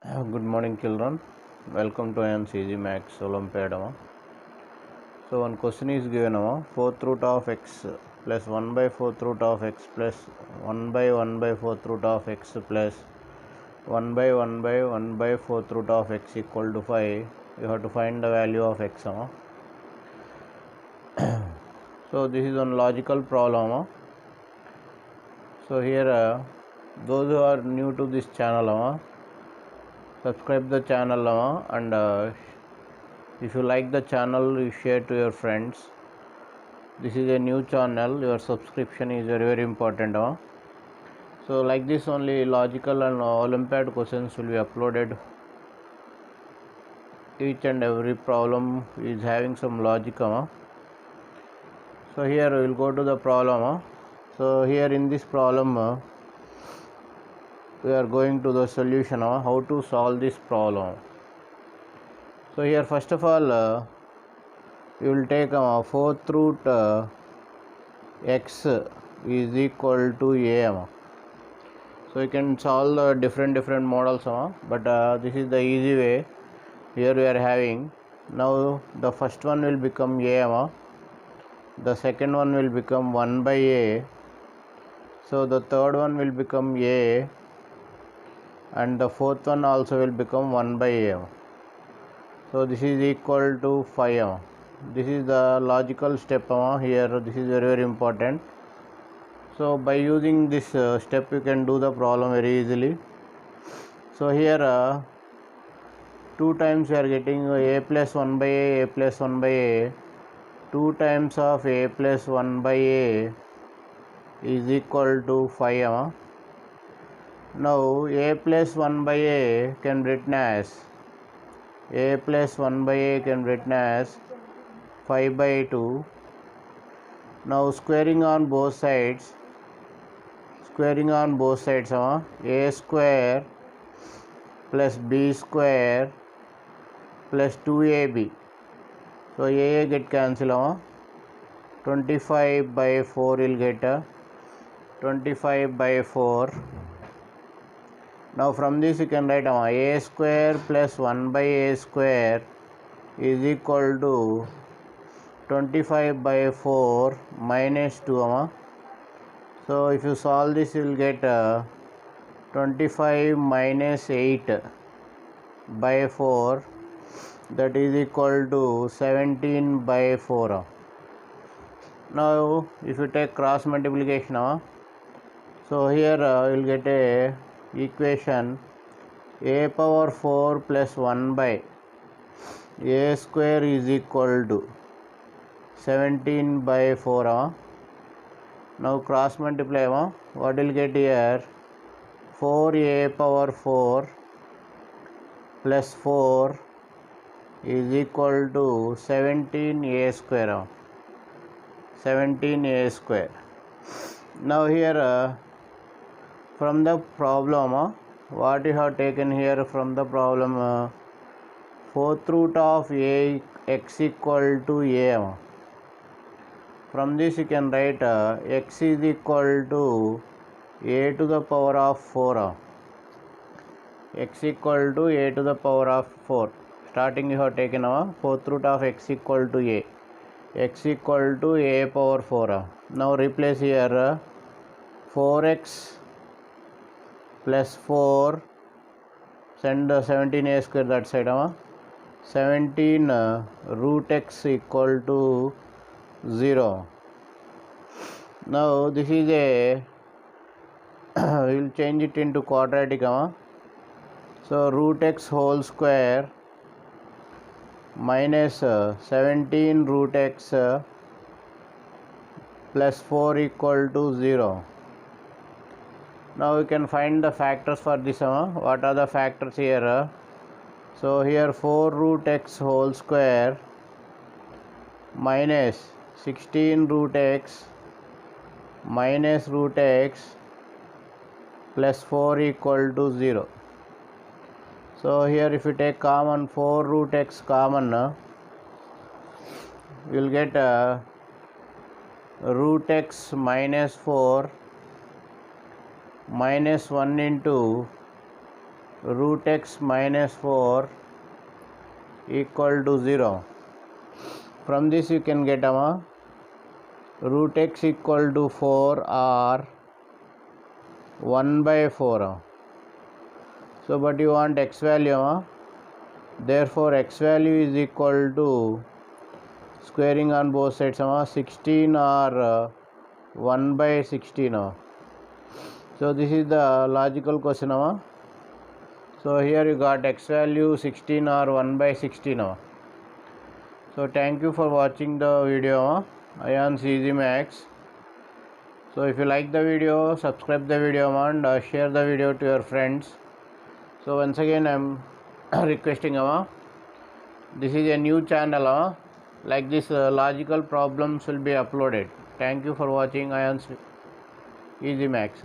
Good morning, children. Welcome to NCG Max Olympiad. So one question is given: fourth root of x plus 1 by fourth root of x plus 1 by 1 by fourth root of x plus 1 by 1 by 1 by fourth root of x equal to 5. You have to find the value of x. So this is one logical problem. So here, those who are new to this channel, subscribe the channel and if you like the channel, you share to your friends. This is a new channel. Your subscription is very important. So like this only logical and Olympiad questions will be uploaded. Each and every problem is having some logic. So here we will go to the problem. So here in this problem we are going to the solution. How to solve this problem. So here first of all you will take fourth root x is equal to a. So you can solve the different models, but this is the easy way. Here we are having, now the first one will become a, the second one will become 1 by a, so the third one will become a, and the fourth one also will become 1 by a. So this is equal to 5. This is the logical step here. This is very important. So by using this step you can do the problem very easily. So here 2 times we are getting a plus 1 by a plus 1 by a. 2 times of a plus 1 by a is equal to 5. Now a plus 1 by a can be written as a plus 1 by a can be written as 5 by 2. Now squaring on both sides, a square plus b square plus 2ab. So a get cancel. 25 by 4 will get 25 by 4. Now from this you can write a square plus 1 by a square is equal to 25 by 4 minus 2. So if you solve this you will get 25 minus 8 by 4, that is equal to 17 by 4. Now if you take cross multiplication, so here you will get a equation a power 4 plus 1 by a square is equal to 17 by 4. Now cross multiply, what will get here? 4a power 4 plus 4 is equal to 17a square. 17a square. Now here from the problem, what you have taken here from the problem, fourth root of a x equal to a. From this you can write x is equal to a to the power of 4. X equal to a to the power of 4. Starting you have taken fourth root of x equal to a. X equal to a power 4. Now replace here 4x plus 4, send 17a square that side. 17 root x equal to 0. Now this is a we will change it into quadratic. So root x whole square minus 17 root x plus 4 equal to 0. Now we can find the factors for this. What are the factors here? So here 4 root x whole square minus 16 root x minus root x plus 4 equal to 0. So here if you take common 4 root x common, you will get root x minus 4 minus 1 into root x minus 4 equal to 0. From this you can get root x equal to 4 or 1 by 4. So but you want x value, therefore x value is equal to squaring on both sides 16 or 1 by 16. So this is the logical question. So here you got x value 16 or 1 by 16. So thank you for watching the video. Ions Easy Max. So if you like the video, subscribe the video and share the video to your friends. So once again I am requesting this is a new channel. Like this logical problems will be uploaded. Thank you for watching Ions Easy Max.